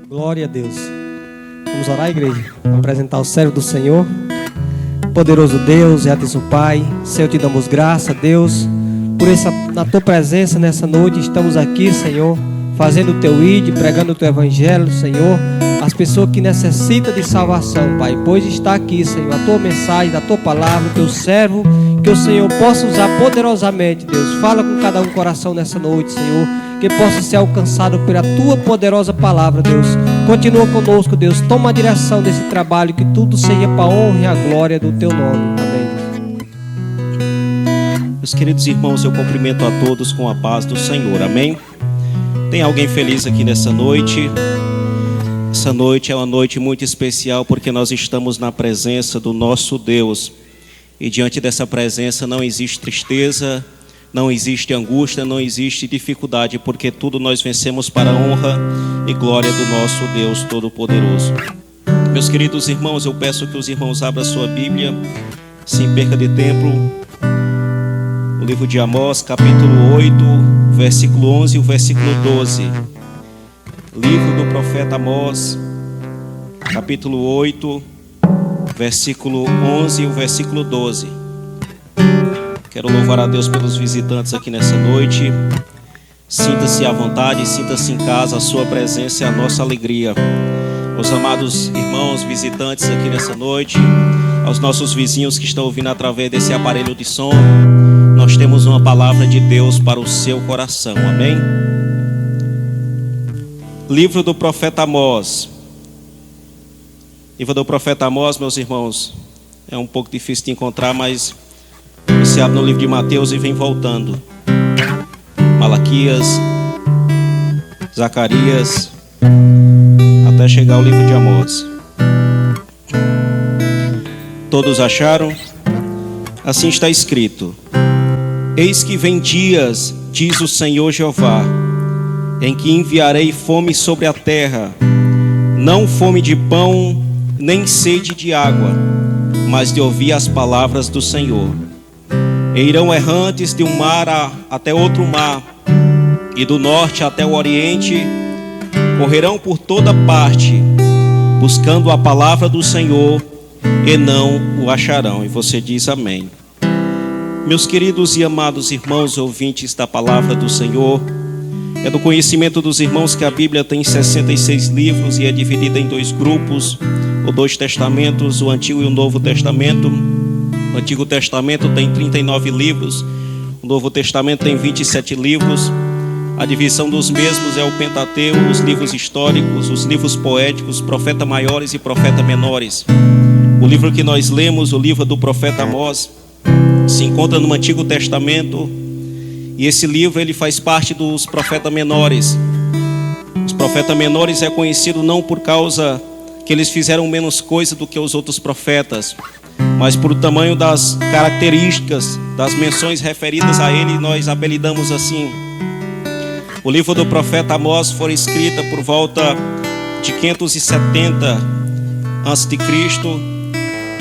Glória a Deus. Vamos orar, igreja? Vamos apresentar o servo do Senhor. Poderoso Deus, eterno Pai, Senhor, te damos graça, Deus, na tua presença nessa noite. Estamos aqui, Senhor, fazendo o teu ID, pregando o teu evangelho, Senhor, as pessoas que necessitam de salvação, Pai, pois está aqui, Senhor, a tua mensagem, a tua palavra, o teu servo, que o Senhor possa usar poderosamente, Deus. Fala com cada um coração nessa noite, Senhor, que possa ser alcançado pela tua poderosa palavra, Deus. Continua conosco, Deus. Toma a direção desse trabalho, que tudo seja para a honra e a glória do teu nome. Amém. Meus queridos irmãos, eu cumprimento a todos com a paz do Senhor. Amém? Tem alguém feliz aqui nessa noite? Essa noite é uma noite muito especial, porque nós estamos na presença do nosso Deus. E diante dessa presença não existe tristeza, não existe angústia, não existe dificuldade, porque tudo nós vencemos para a honra e glória do nosso Deus Todo-Poderoso. Meus queridos irmãos, eu peço que os irmãos abram a sua Bíblia, sem perca de tempo, o livro de Amós, capítulo 8, versículo 11 e o versículo 12. Livro do profeta Amós, capítulo 8, versículo 11 e o versículo 12. Quero louvar a Deus pelos visitantes aqui nessa noite. Sinta-se à vontade, sinta-se em casa, a sua presença é a nossa alegria. Meus amados irmãos visitantes aqui nessa noite, aos nossos vizinhos que estão ouvindo através desse aparelho de som, nós temos uma palavra de Deus para o seu coração, amém? Livro do profeta Amós. Livro do profeta Amós, meus irmãos, é um pouco difícil de encontrar, mas você abre no livro de Mateus e vem voltando. Malaquias, Zacarias, até chegar ao livro de Amós. Todos acharam? Assim está escrito: Eis que vem dias, diz o Senhor Jeová, em que enviarei fome sobre a terra, não fome de pão, nem sede de água, mas de ouvir as palavras do Senhor. E irão errantes de um mar até outro mar, e do norte até o oriente, correrão por toda parte, buscando a palavra do Senhor, e não o acharão. E você diz amém. Meus queridos e amados irmãos ouvintes da palavra do Senhor, é do conhecimento dos irmãos que a Bíblia tem 66 livros e é dividida em dois grupos, ou dois testamentos, o Antigo e o Novo Testamento. O Antigo Testamento tem 39 livros, o Novo Testamento tem 27 livros. A divisão dos mesmos é o Pentateuco, os livros históricos, os livros poéticos, profetas maiores e profetas menores. O livro que nós lemos, o livro do profeta Amós, se encontra no Antigo Testamento, e esse livro ele faz parte dos profetas menores. Os profetas menores é conhecido não por causa que eles fizeram menos coisa do que os outros profetas, mas por o tamanho das características, das menções referidas a ele, nós apelidamos assim. O livro do profeta Amós foi escrito por volta de 570 a.C.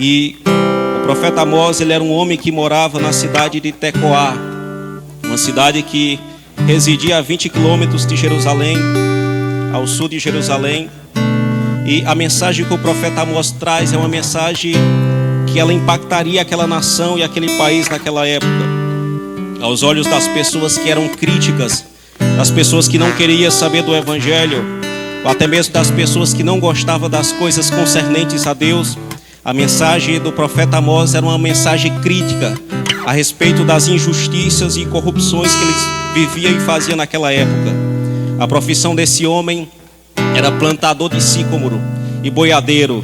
E o profeta Amós ele era um homem que morava na cidade de Tecoá, uma cidade que residia a 20 quilômetros de Jerusalém, ao sul de Jerusalém. E a mensagem que o profeta Amós traz é uma mensagem que ela impactaria aquela nação e aquele país naquela época, aos olhos das pessoas que eram críticas, das pessoas que não queriam saber do evangelho, ou até mesmo das pessoas que não gostavam das coisas concernentes a Deus. A mensagem do profeta Amós era uma mensagem crítica a respeito das injustiças e corrupções que eles viviam e faziam naquela época. A profissão desse homem era plantador de sicômoro e boiadeiro.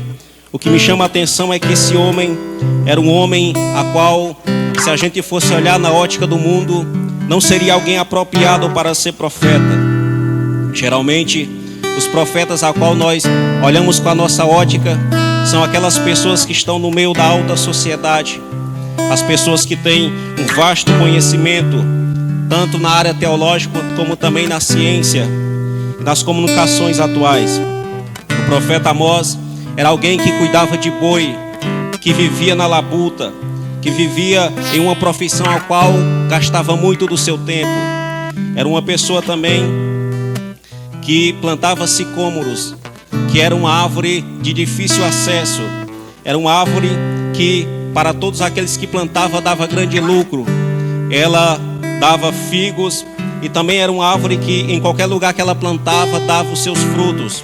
O que me chama a atenção é que esse homem era um homem a qual, se a gente fosse olhar na ótica do mundo, não seria alguém apropriado para ser profeta. Geralmente, os profetas a qual nós olhamos com a nossa ótica são aquelas pessoas que estão no meio da alta sociedade, as pessoas que têm um vasto conhecimento, tanto na área teológica como também na ciência e nas comunicações atuais. O profeta Amós era alguém que cuidava de boi, que vivia na labuta, que vivia em uma profissão a qual gastava muito do seu tempo. Era uma pessoa também que plantava sicômoros, que era uma árvore de difícil acesso, era uma árvore que para todos aqueles que plantavam dava grande lucro. Ela dava figos e também era uma árvore que em qualquer lugar que ela plantava dava os seus frutos.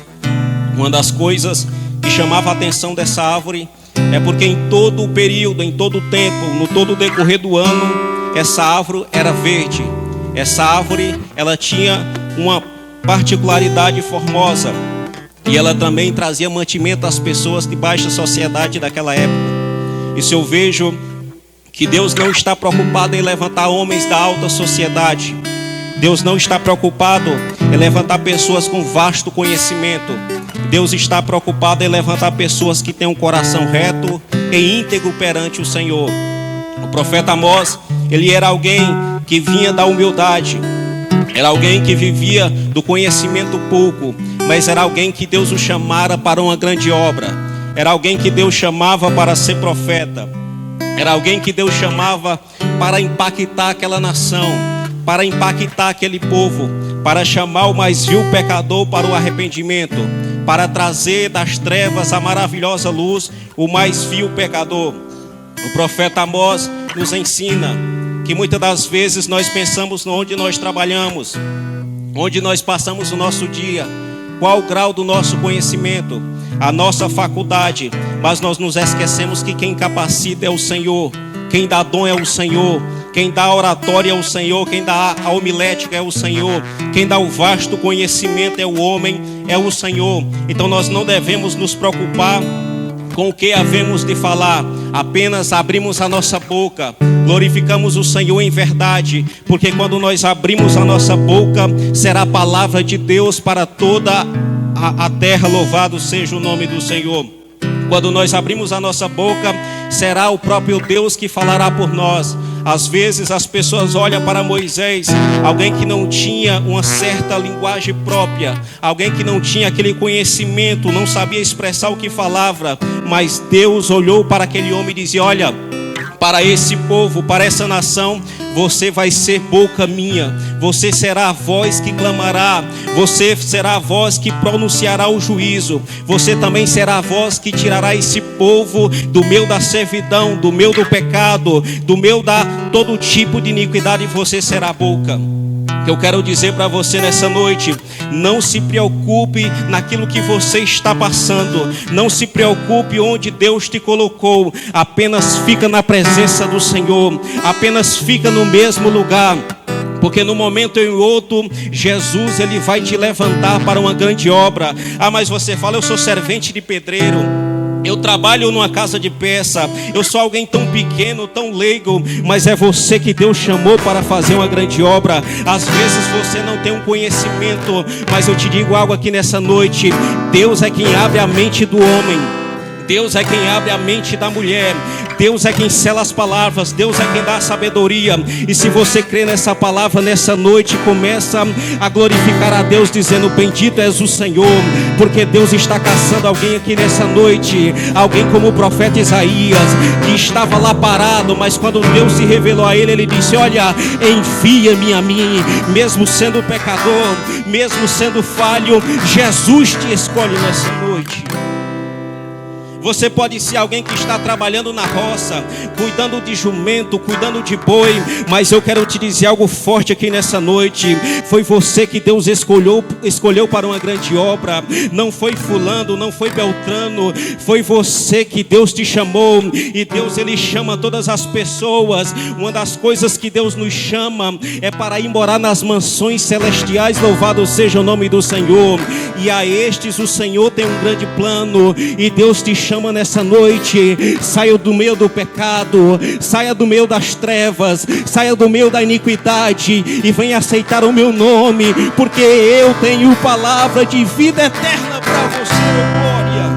Uma das coisas que chamava a atenção dessa árvore é porque em todo o período, em todo o tempo, no todo o decorrer do ano, essa árvore era verde. Essa árvore, ela tinha uma particularidade formosa e ela também trazia mantimento às pessoas de baixa sociedade daquela época. Isso eu vejo que Deus não está preocupado em levantar homens da alta sociedade. Deus não está preocupado em levantar pessoas com vasto conhecimento. Deus está preocupado em levantar pessoas que têm um coração reto e íntegro perante o Senhor. O profeta Amós, ele era alguém que vinha da humildade. Era alguém que vivia do conhecimento pouco, mas era alguém que Deus o chamara para uma grande obra. Era alguém que Deus chamava para ser profeta. Era alguém que Deus chamava para impactar aquela nação, para impactar aquele povo, para chamar o mais vil pecador para o arrependimento, para trazer das trevas a maravilhosa luz o mais vil pecador. O profeta Amós nos ensina que muitas das vezes nós pensamos onde nós trabalhamos, onde nós passamos o nosso dia, qual o grau do nosso conhecimento, a nossa faculdade, mas nós nos esquecemos que quem capacita é o Senhor, quem dá dom é o Senhor, quem dá oratória é o Senhor, quem dá a homilética é o Senhor, quem dá o vasto conhecimento é o homem, é o Senhor. Então nós não devemos nos preocupar com o que havemos de falar, apenas abrimos a nossa boca, glorificamos o Senhor em verdade, porque quando nós abrimos a nossa boca, será a palavra de Deus para toda a terra. Louvado seja o nome do Senhor. Quando nós abrimos a nossa boca, será o próprio Deus que falará por nós. Às vezes as pessoas olham para Moisés, alguém que não tinha uma certa linguagem própria, alguém que não tinha aquele conhecimento, não sabia expressar o que falava, mas Deus olhou para aquele homem e dizia: olha, para esse povo, para essa nação, você vai ser boca minha, você será a voz que clamará, você será a voz que pronunciará o juízo, você também será a voz que tirará esse povo do meio da servidão, do meio do pecado, do meio da todo tipo de iniquidade, você será a boca. Que eu quero dizer para você nessa noite: não se preocupe naquilo que você está passando, não se preocupe onde Deus te colocou, apenas fica na presença do Senhor, apenas fica no mesmo lugar, porque no momento em outro, Jesus ele vai te levantar para uma grande obra. Ah, mas você fala: eu sou servente de pedreiro, eu trabalho numa casa de peça, eu sou alguém tão pequeno, tão leigo, mas é você que Deus chamou para fazer uma grande obra. Às vezes você não tem um conhecimento, mas eu te digo algo aqui nessa noite: Deus é quem abre a mente do homem, Deus é quem abre a mente da mulher, Deus é quem sela as palavras, Deus é quem dá a sabedoria. E se você crê nessa palavra nessa noite, começa a glorificar a Deus dizendo: bendito és o Senhor, porque Deus está caçando alguém aqui nessa noite, alguém como o profeta Isaías, que estava lá parado, mas quando Deus se revelou a ele, ele disse: olha, envia-me a mim, mesmo sendo pecador, mesmo sendo falho, Jesus te escolhe nessa noite. Você pode ser alguém que está trabalhando na roça, cuidando de jumento, cuidando de boi, mas eu quero te dizer algo forte aqui nessa noite: foi você que Deus escolheu para uma grande obra. Não foi fulano, não foi Beltrano, foi você que Deus te chamou. E Deus ele chama todas as pessoas. Uma das coisas que Deus nos chama é para ir morar nas mansões celestiais. Louvado seja o nome do Senhor. E a estes o Senhor tem um grande plano, e Deus te chama nessa noite: saia do meio do pecado, saia do meio das trevas, saia do meio da iniquidade e venha aceitar o meu nome, porque eu tenho palavra de vida eterna para você, glória.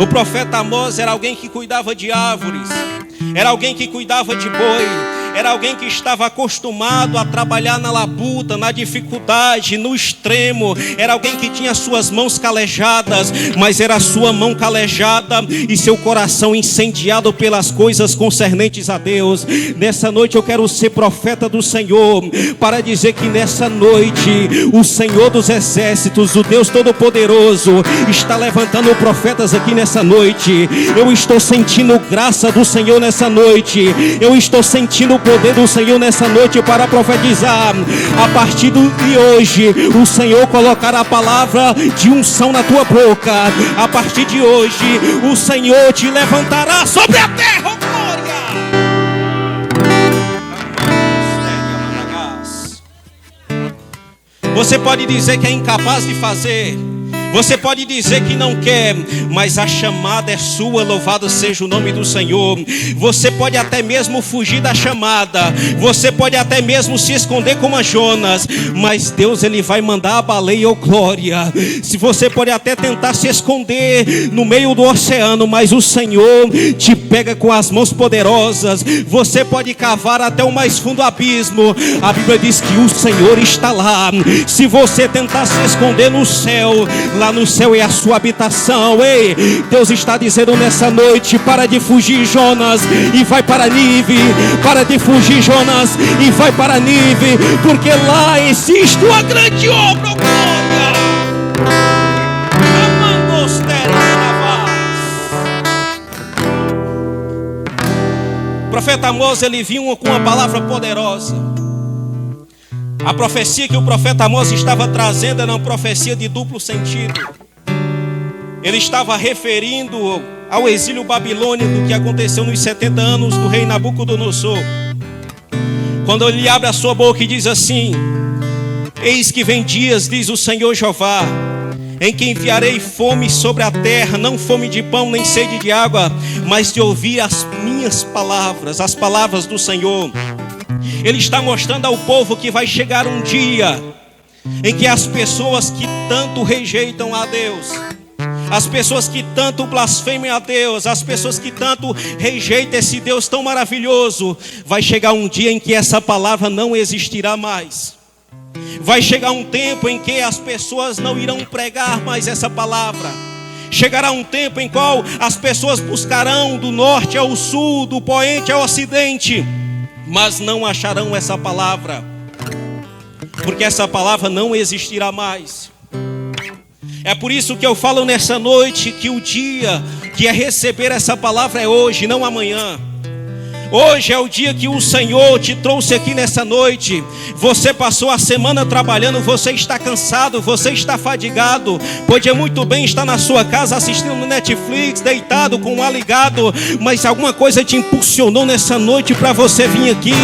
O profeta Amós era alguém que cuidava de árvores, era alguém que cuidava de boi, era alguém que estava acostumado a trabalhar na labuta, na dificuldade, no extremo. Era alguém que tinha suas mãos calejadas, mas era a sua mão calejada e seu coração incendiado pelas coisas concernentes a Deus. Nessa noite eu quero ser profeta do Senhor para dizer que nessa noite o Senhor dos exércitos, o Deus Todo-Poderoso, está levantando profetas aqui nessa noite. Eu estou sentindo graça do Senhor nessa noite. Eu estou sentindo o poder do Senhor nessa noite para profetizar. A partir de hoje, o Senhor colocará a palavra de unção na tua boca. A partir de hoje, o Senhor te levantará sobre a terra, oh glória! Você pode dizer que é incapaz de fazer. Você pode dizer que não quer, mas a chamada é sua, louvado seja o nome do Senhor. Você pode até mesmo fugir da chamada, você pode até mesmo se esconder como a Jonas, mas Deus, Ele vai mandar a baleia, oh glória. Se você pode até tentar se esconder no meio do oceano, mas o Senhor te pega com as mãos poderosas. Você pode cavar até o mais fundo abismo, a Bíblia diz que o Senhor está lá. Se você tentar se esconder no céu, lá no céu é a sua habitação. Ei, Deus está dizendo nessa noite: para de fugir, Jonas, e vai para Nínive. Para de fugir, Jonas, e vai para Nínive, porque lá existe uma grande obra, glória. O profeta Amós, ele vinha com uma palavra poderosa. A profecia que o profeta Amós estava trazendo era uma profecia de duplo sentido. Ele estava referindo ao exílio babilônico que aconteceu nos 70 anos do rei Nabucodonosor. Quando ele abre a sua boca e diz assim: eis que vem dias, diz o Senhor Jeová, em que enviarei fome sobre a terra, não fome de pão nem sede de água, mas de ouvir as minhas palavras, as palavras do Senhor. Ele está mostrando ao povo que vai chegar um dia em que as pessoas que tanto rejeitam a Deus, as pessoas que tanto blasfemem a Deus, as pessoas que tanto rejeitam esse Deus tão maravilhoso, vai chegar um dia em que essa palavra não existirá mais. Vai chegar um tempo em que as pessoas não irão pregar mais essa palavra. Chegará um tempo em qual as pessoas buscarão do norte ao sul, do poente ao ocidente, mas não acharão essa palavra, porque essa palavra não existirá mais. É por isso que eu falo nessa noite que o dia que é receber essa palavra é hoje, não amanhã. Hoje é o dia que o Senhor te trouxe aqui nessa noite. Você passou a semana trabalhando, você está cansado, você está fadigado. Podia muito bem estar na sua casa assistindo no Netflix, deitado com o ar ligado, mas alguma coisa te impulsionou nessa noite para você vir aqui.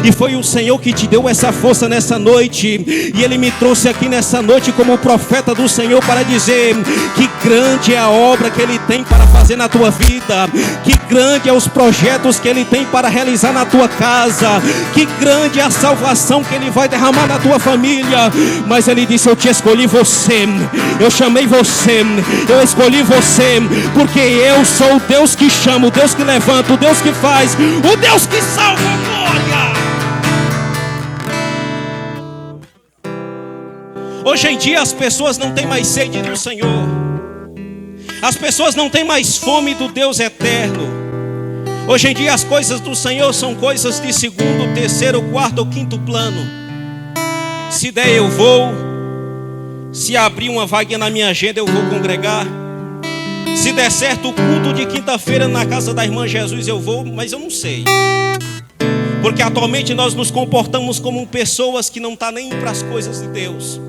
E foi o Senhor que te deu essa força nessa noite. E Ele me trouxe aqui nessa noite como profeta do Senhor para dizer que grande é a obra que Ele tem para fazer na tua vida. Que grande é os projetos que Ele tem para realizar na tua casa. Que grande é a salvação que Ele vai derramar na tua família. Mas Ele disse: eu te escolhi você, eu chamei você, eu escolhi você, porque eu sou o Deus que chama, o Deus que levanta, o Deus que faz, o Deus que salva, glória. Hoje em dia as pessoas não têm mais sede do Senhor. As pessoas não têm mais fome do Deus eterno. Hoje em dia as coisas do Senhor são coisas de segundo, terceiro, quarto ou quinto plano. Se der eu vou. Se abrir uma vaguinha na minha agenda eu vou congregar. Se der certo o culto de quinta-feira na casa da irmã Jesus eu vou, mas eu não sei. Porque atualmente nós nos comportamos como pessoas que não estão nem para as coisas de Deus.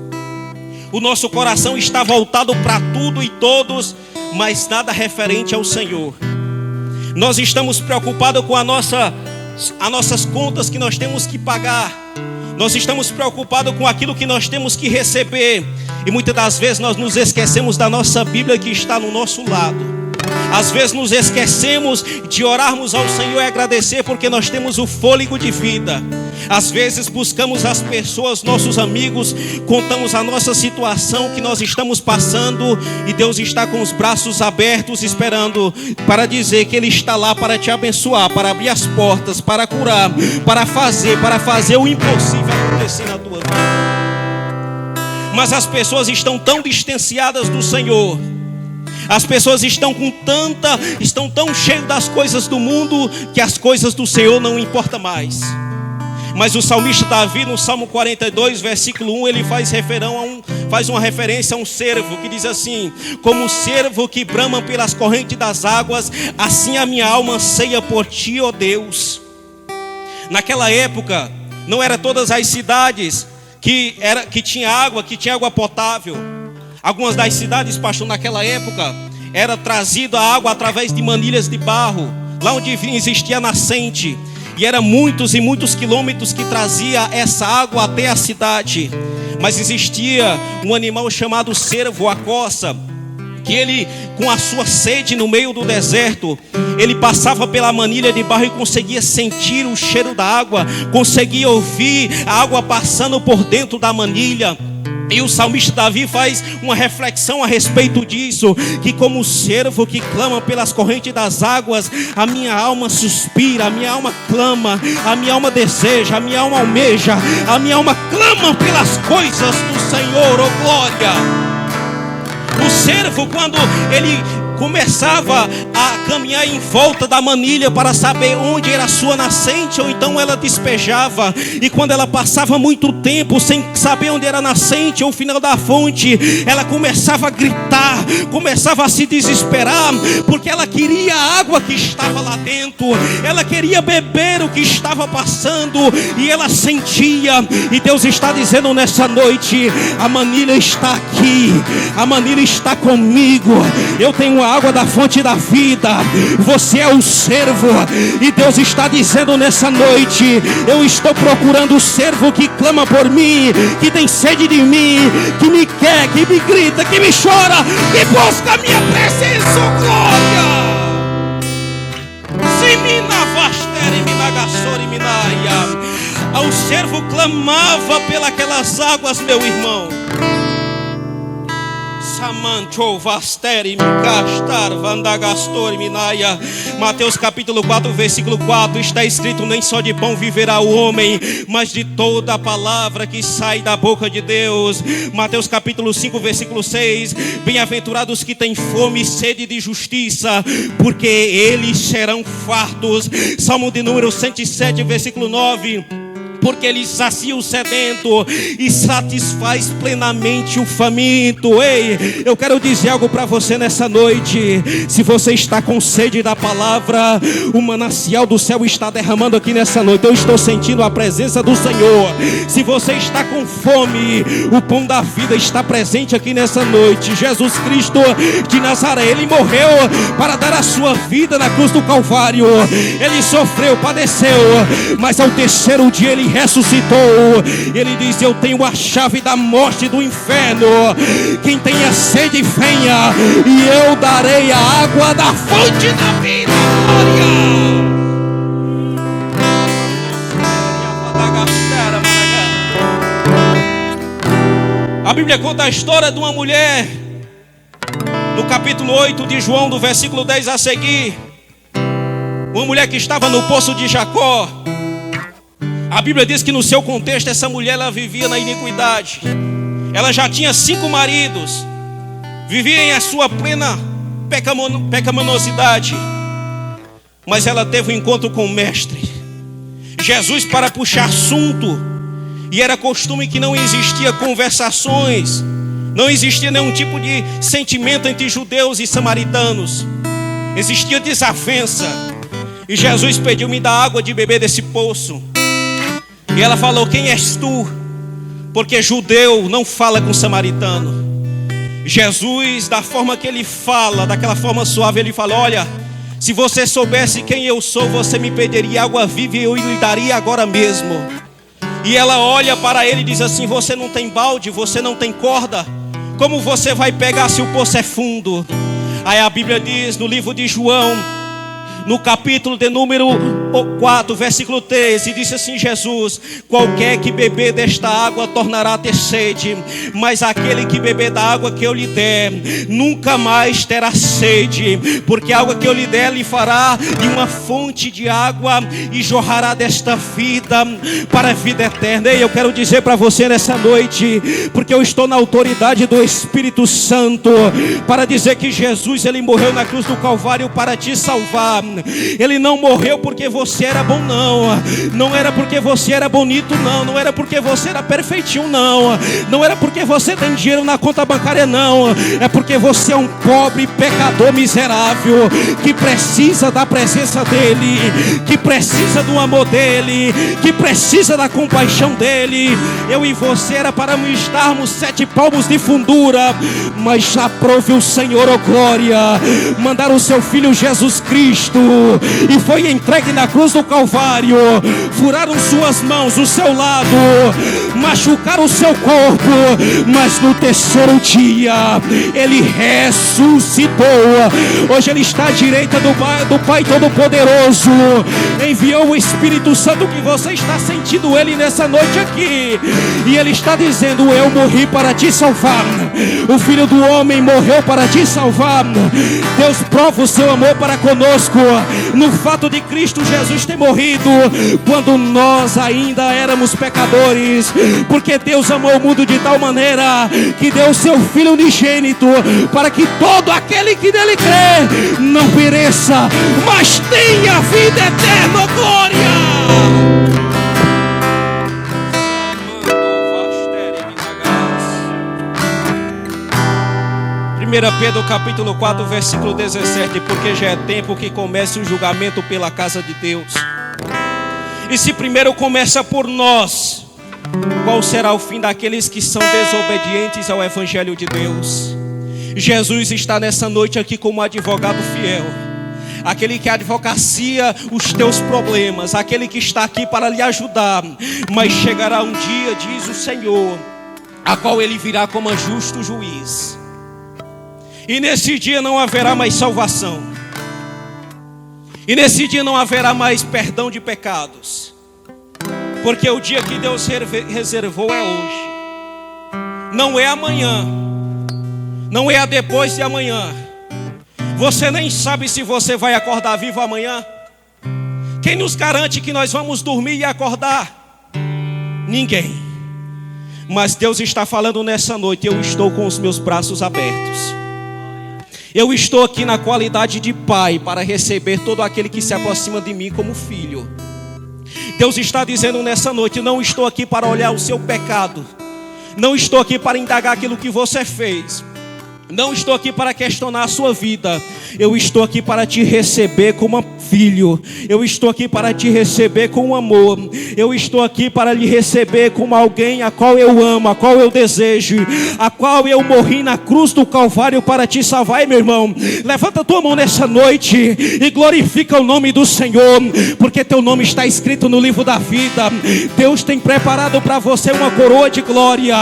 O nosso coração está voltado para tudo e todos, mas nada referente ao Senhor. Nós estamos preocupados com as nossas contas que nós temos que pagar. Nós estamos preocupados com aquilo que nós temos que receber. E muitas das vezes nós nos esquecemos da nossa Bíblia que está no nosso lado. Às vezes nos esquecemos de orarmos ao Senhor e agradecer porque nós temos o fôlego de vida. Às vezes buscamos as pessoas, nossos amigos, contamos a nossa situação que nós estamos passando e Deus está com os braços abertos esperando para dizer que Ele está lá para te abençoar, para abrir as portas, para curar, para fazer o impossível acontecer na tua vida. Mas as pessoas estão tão distanciadas do Senhor. As pessoas estão tão cheias das coisas do mundo que as coisas do Senhor não importam mais. Mas o salmista Davi, no Salmo 42, versículo 1, ele faz uma referência a um servo que diz assim: como o servo que brama pelas correntes das águas, assim a minha alma anseia por ti, ó Deus. Naquela época, não era todas as cidades que tinha água potável. Algumas das cidades, pastor, naquela época, era trazida a água através de manilhas de barro, lá onde existia a nascente. E eram muitos e muitos quilômetros que trazia essa água até a cidade. Mas existia um animal chamado cervo, a coça, que ele, com a sua sede no meio do deserto, ele passava pela manilha de barro e conseguia sentir o cheiro da água, conseguia ouvir a água passando por dentro da manilha. E o salmista Davi faz uma reflexão a respeito disso, que como o servo que clama pelas correntes das águas, a minha alma suspira, a minha alma clama, a minha alma deseja, a minha alma almeja, a minha alma clama pelas coisas do Senhor, oh glória. O servo, quando ele começava a caminhar em volta da manilha para saber onde era a sua nascente, ou então ela despejava, e quando ela passava muito tempo sem saber onde era a nascente ou o final da fonte, ela começava a gritar, começava a se desesperar, porque ela queria a água que estava lá dentro, ela queria beber o que estava passando, e ela sentia. E Deus está dizendo nessa noite: a manilha está aqui, a manilha está comigo, eu tenho a água da fonte da vida, você é o servo. E Deus está dizendo nessa noite: eu estou procurando o servo que clama por mim, que tem sede de mim, que me quer, que me grita, que me chora, que busca a minha presença, oh glória. O servo clamava pelas águas, meu irmão. Mateus capítulo 4, versículo 4, está escrito: nem só de pão viverá o homem, mas de toda a palavra que sai da boca de Deus. Mateus capítulo 5, versículo 6, bem-aventurados que têm fome e sede de justiça, porque eles serão fartos. Salmo de número 107, versículo 9, porque Ele sacia o sedento e satisfaz plenamente o faminto. Ei, eu quero dizer algo para você nessa noite. Se você está com sede da palavra, o manancial do céu está derramando aqui nessa noite. Eu estou sentindo a presença do Senhor. Se você está com fome, o pão da vida está presente aqui nessa noite. Jesus Cristo de Nazaré, Ele morreu para dar a sua vida na cruz do Calvário. Ele sofreu, padeceu, mas ao terceiro dia Ele ressuscitou. Ele diz: eu tenho a chave da morte e do inferno. Quem tenha sede, venha, e eu darei a água da fonte da vida. A Bíblia conta a história de uma mulher, no capítulo 8 de João, do versículo 10 a seguir. Uma mulher que estava no poço de Jacó. A Bíblia diz que no seu contexto essa mulher, ela vivia na iniquidade. Ela já tinha 5 maridos, vivia em a sua plena pecaminosidade. Mas ela teve um encontro com o mestre Jesus para puxar assunto. E era costume que não existia conversações, não existia nenhum tipo de sentimento entre judeus e samaritanos. Existia desavença. E Jesus pediu: me dá água de beber desse poço. E ela falou: quem és tu? Porque judeu não fala com samaritano. Jesus, da forma que ele fala, daquela forma suave, ele fala: olha, se você soubesse quem eu sou, você me pediria água viva e eu lhe daria agora mesmo. E ela olha para ele e diz assim: você não tem balde, você não tem corda, como você vai pegar se o poço é fundo? Aí a Bíblia diz no livro de João, no capítulo de número 4, versículo 13, disse assim Jesus: qualquer que beber desta água tornará a ter sede, mas aquele que beber da água que eu lhe der, nunca mais terá sede, porque a água que eu lhe der lhe fará de uma fonte de água e jorrará desta vida para a vida eterna. E eu quero dizer para você nessa noite, porque eu estou na autoridade do Espírito Santo, para dizer que Jesus, ele morreu na cruz do Calvário para te salvar. Ele não morreu porque você era bom, não era porque você era bonito, não era porque você era perfeitinho, não era porque você tem dinheiro na conta bancária, não, é porque você é um pobre pecador miserável, que precisa da presença dele, que precisa do amor dele, que precisa da compaixão dele. Eu e você era para estarmos 7 palmos de fundura, mas aprove o Senhor, ó glória, mandar o seu Filho Jesus Cristo, e foi entregue na cruz do Calvário. Furaram suas mãos, o seu lado, machucaram o seu corpo, mas no terceiro dia ele ressuscitou. Hoje ele está à direita do Pai Todo-Poderoso. Enviou o Espírito Santo, que você está sentindo ele nessa noite aqui, e ele está dizendo: eu morri para te salvar, o Filho do Homem morreu para te salvar. Deus prova o seu amor para conosco no fato de Cristo Jesus ter morrido quando nós ainda éramos pecadores, porque Deus amou o mundo de tal maneira que deu o seu Filho unigênito, para que todo aquele que nele crê não pereça, mas tenha vida eterna. Glória! 1 Pedro capítulo 4, versículo 17: porque já é tempo que comece o julgamento pela casa de Deus. E se primeiro começa por nós, qual será o fim daqueles que são desobedientes ao Evangelho de Deus? Jesus está nessa noite aqui como advogado fiel, aquele que advocacia os teus problemas, aquele que está aqui para lhe ajudar. Mas chegará um dia, diz o Senhor, a qual ele virá como justo juiz, e nesse dia não haverá mais salvação, e nesse dia não haverá mais perdão de pecados, porque o dia que Deus reservou é hoje, não é amanhã, não é a depois de amanhã. Você nem sabe se você vai acordar vivo amanhã. Quem nos garante que nós vamos dormir e acordar? Ninguém. Mas Deus está falando nessa noite: eu estou com os meus braços abertos. Eu estou aqui na qualidade de pai para receber todo aquele que se aproxima de mim como filho. Deus está dizendo nessa noite: não estou aqui para olhar o seu pecado, não estou aqui para indagar aquilo que você fez, não estou aqui para questionar a sua vida. Eu estou aqui para te receber como filho. Eu estou aqui para te receber com amor. Eu estou aqui para lhe receber como alguém a qual eu amo, a qual eu desejo, a qual eu morri na cruz do Calvário para te salvar. E meu irmão, levanta a tua mão nessa noite e glorifica o nome do Senhor, porque teu nome está escrito no livro da vida. Deus tem preparado para você uma coroa de glória.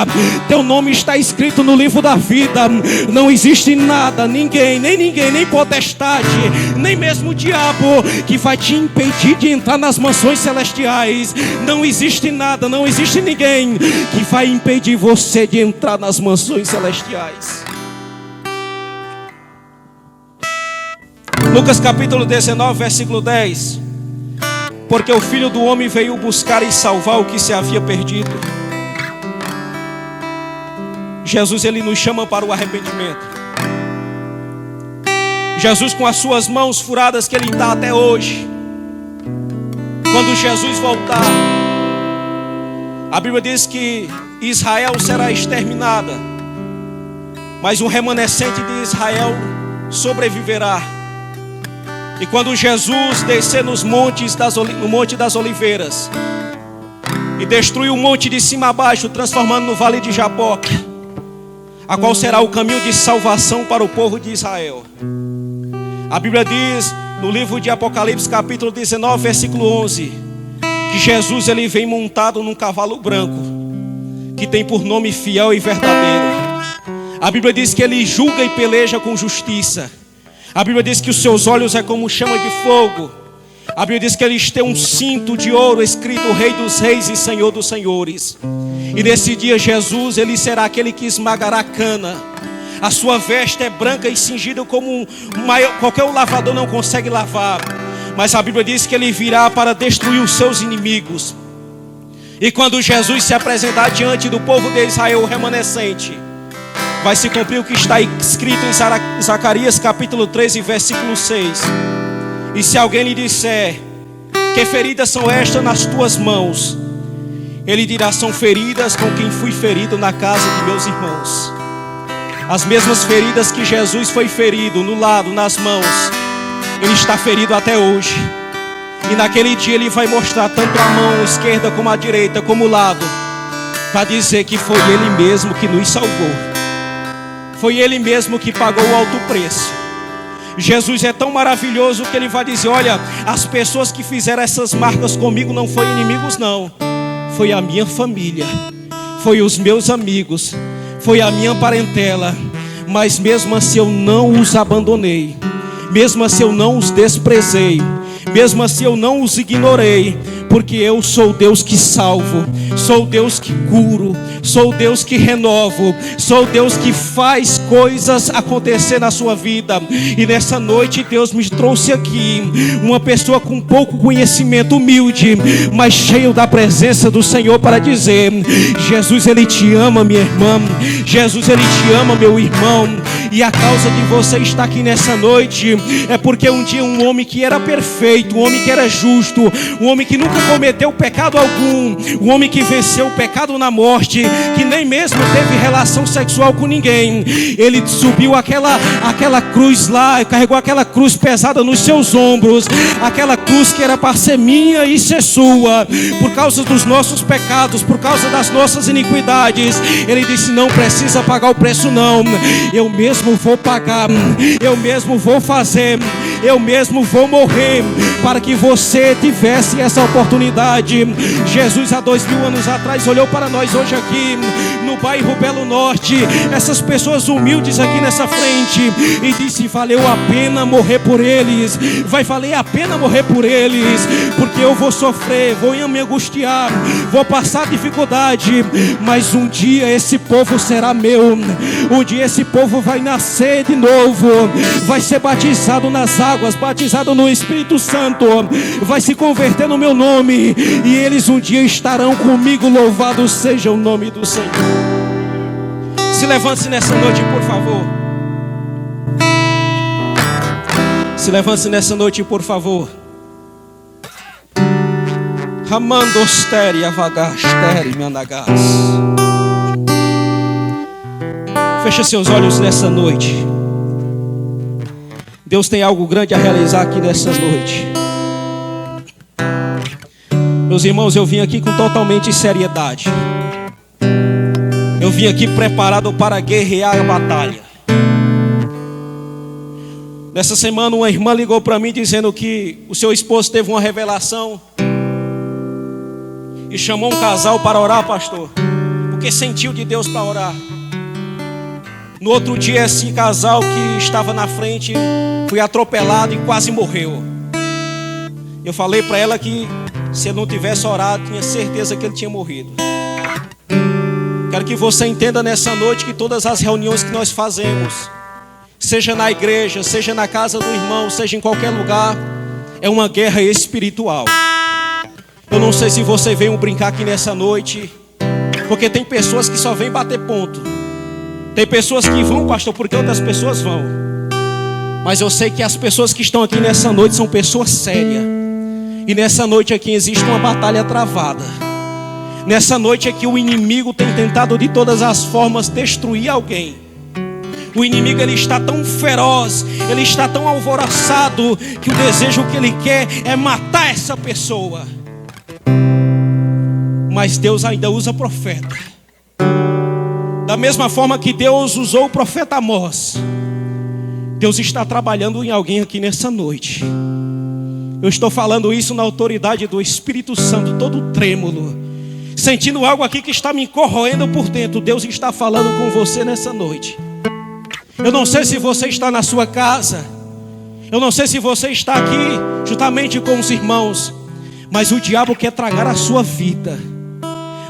Teu nome está escrito no livro da vida. Não existe nada, ninguém, nem potestade, nem mesmo o diabo que vai te impedir de entrar nas mansões celestiais. Não existe nada, não existe ninguém que vai impedir você de entrar nas mansões celestiais. Lucas capítulo 19, versículo 10: porque o Filho do Homem veio buscar e salvar o que se havia perdido. Jesus, ele nos chama para o arrependimento. Jesus, com as suas mãos furadas que ele está até hoje, quando Jesus voltar, a Bíblia diz que Israel será exterminada, mas um remanescente de Israel sobreviverá. E quando Jesus descer no Monte das Oliveiras e destruir o monte de cima a baixo, transformando no Vale de Jaboque, a qual será o caminho de salvação para o povo de Israel. A Bíblia diz no livro de Apocalipse capítulo 19, versículo 11, que Jesus, ele vem montado num cavalo branco, que tem por nome Fiel e Verdadeiro. A Bíblia diz que ele julga e peleja com justiça, A Bíblia diz que os seus olhos é como chama de fogo. A Bíblia diz que eles têm um cinto de ouro escrito Rei dos Reis e Senhor dos Senhores. E nesse dia Jesus, ele será aquele que esmagará a cana. A sua veste é branca e cingida como qualquer lavador não consegue lavar. Mas a Bíblia diz que ele virá para destruir os seus inimigos. E quando Jesus se apresentar diante do povo de Israel, o remanescente, vai se cumprir o que está escrito em Zacarias capítulo 13, versículo 6. E se alguém lhe disser: que feridas são estas nas tuas mãos? Ele dirá: são feridas com quem fui ferido na casa de meus irmãos. As mesmas feridas que Jesus foi ferido no lado, nas mãos, ele está ferido até hoje. E naquele dia ele vai mostrar tanto a mão esquerda como a direita, como o lado, para dizer que foi ele mesmo que nos salvou. Foi ele mesmo que pagou o alto preço. Jesus é tão maravilhoso que ele vai dizer: olha, as pessoas que fizeram essas marcas comigo não foram inimigos não. Foi a minha família, foi os meus amigos, foi a minha parentela. Mas mesmo assim eu não os abandonei, mesmo assim eu não os desprezei, mesmo assim eu não os ignorei, porque eu sou Deus que salvo, sou Deus que curo, sou Deus que renovo, sou Deus que faz coisas acontecer na sua vida. E nessa noite Deus me trouxe aqui uma pessoa com pouco conhecimento, humilde, mas cheio da presença do Senhor, para dizer: Jesus, ele te ama, minha irmã. Jesus, ele te ama, meu irmão. E a causa de você estar aqui nessa noite é porque um dia um homem que era perfeito, um homem que era justo, um homem que nunca cometeu pecado algum, um homem que venceu o pecado na morte, que nem mesmo teve relação sexual com ninguém, ele subiu aquela cruz lá, carregou aquela cruz pesada nos seus ombros, aquela cruz que era para ser minha e ser sua, por causa dos nossos pecados, por causa das nossas iniquidades. Ele disse: não precisa pagar o preço não, eu mesmo vou pagar, eu mesmo vou fazer, eu mesmo vou morrer, para que você tivesse essa oportunidade. Jesus, há 2000 anos atrás, olhou para nós hoje aqui no bairro Belo Norte, essas pessoas humildes aqui nessa frente, e disse: valeu a pena morrer por eles, vai valer a pena morrer por eles, porque eu vou sofrer, vou me angustiar, vou passar dificuldade, mas um dia esse povo será meu, um dia esse povo vai nascer de novo, vai ser batizado nas águas, batizado no Espírito Santo, vai se converter no meu nome, e eles um dia estarão comigo. Louvado seja o nome do Senhor. Se levante nessa noite, por favor. Se levante nessa noite, por favor. Ramandosteri avagasteri mianagas. Feche seus olhos nessa noite. Deus tem algo grande a realizar aqui nessa noite. Meus irmãos, eu vim aqui com totalmente seriedade. Eu vim aqui preparado para guerrear a batalha. Nessa semana uma irmã ligou para mim dizendo que o seu esposo teve uma revelação e chamou um casal para orar, pastor, porque sentiu de Deus para orar. No outro dia esse casal que estava na frente foi atropelado e quase morreu. Eu falei para ela que se ele não tivesse orado, tinha certeza que ele tinha morrido. Quero que você entenda nessa noite que todas as reuniões que nós fazemos, seja na igreja, seja na casa do irmão, seja em qualquer lugar, é uma guerra espiritual. Eu não sei se você veio brincar aqui nessa noite, porque tem pessoas que só vêm bater ponto. Tem pessoas que vão, pastor, porque outras pessoas vão. Mas eu sei que as pessoas que estão aqui nessa noite são pessoas sérias. E nessa noite aqui existe uma batalha travada. Nessa noite aqui o inimigo tem tentado de todas as formas destruir alguém. O inimigo, ele está tão feroz, ele está tão alvoroçado, que o desejo que ele quer é matar essa pessoa. Mas Deus ainda usa profeta. Da mesma forma que Deus usou o profeta Amós, Deus está trabalhando em alguém aqui nessa noite. Eu estou falando isso na autoridade do Espírito Santo, todo trêmulo, sentindo algo aqui que está me corroendo por dentro. Deus está falando com você nessa noite. Eu não sei se você está na sua casa, Eu não sei se você está aqui juntamente com os irmãos, mas o diabo quer tragar a sua vida.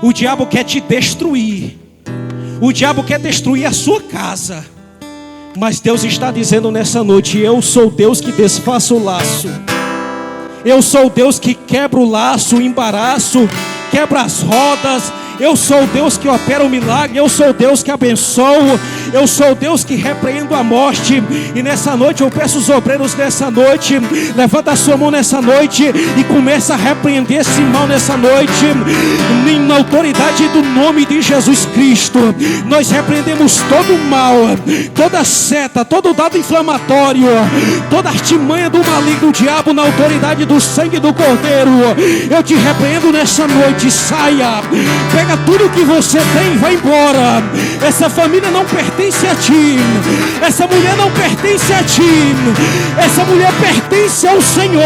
O diabo quer te destruir. O diabo quer destruir a sua casa. Mas Deus está dizendo nessa noite: eu sou Deus que desfaça o laço. Eu sou Deus que quebra o laço, o embaraço, quebra as rodas. Eu sou o Deus que opera o milagre. Eu sou o Deus que abençoo. Eu sou o Deus que repreendo a morte. E nessa noite eu peço os obreiros nessa noite, levanta a sua mão nessa noite e começa a repreender esse mal nessa noite. Na autoridade do nome de Jesus Cristo, nós repreendemos todo o mal, toda seta, todo dado inflamatório, toda artimanha do maligno, do diabo, na autoridade do sangue do Cordeiro. Eu te repreendo nessa noite. Saia, pega tudo que você tem e vai embora. Essa família não pertence a ti. Essa mulher não pertence a ti. Essa mulher pertence ao Senhor.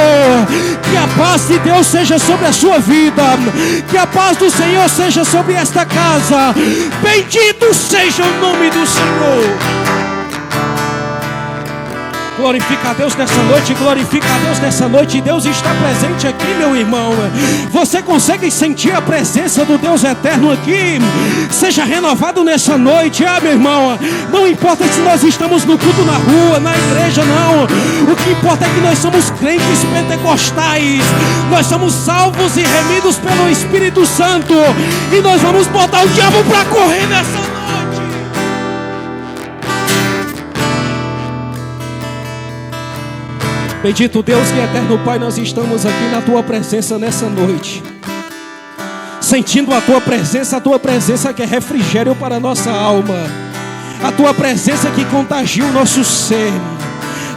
Que a paz de Deus seja sobre a sua vida. Que a paz do Senhor seja sobre esta casa. Bendito seja o nome do Senhor. Glorifica a Deus nessa noite, glorifica a Deus nessa noite. Deus está presente aqui, meu irmão. Você consegue sentir a presença do Deus eterno aqui? Seja renovado nessa noite, meu irmão. Não importa se nós estamos no culto na rua, na igreja, não. O que importa é que nós somos crentes pentecostais. Nós somos salvos e remidos pelo Espírito Santo. E nós vamos botar o diabo para correr nessa noite. Bendito Deus e eterno Pai, nós estamos aqui na Tua presença nessa noite, sentindo a Tua presença que é refrigério para a nossa alma, a Tua presença que contagia o nosso ser,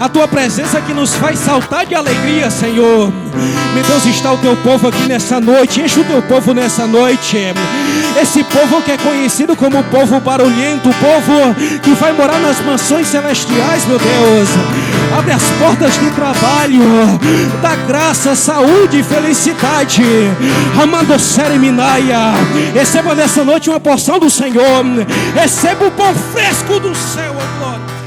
a Tua presença que nos faz saltar de alegria, Senhor. Meu Deus, está o Teu povo aqui nessa noite. Enche o Teu povo nessa noite. Esse povo que é conhecido como o povo barulhento, o povo que vai morar nas mansões celestiais, meu Deus. Abre as portas de trabalho, dá graça, saúde e felicidade. Amando Sereminaia. Receba nessa noite uma porção do Senhor. Receba o pão fresco do céu, ó glória.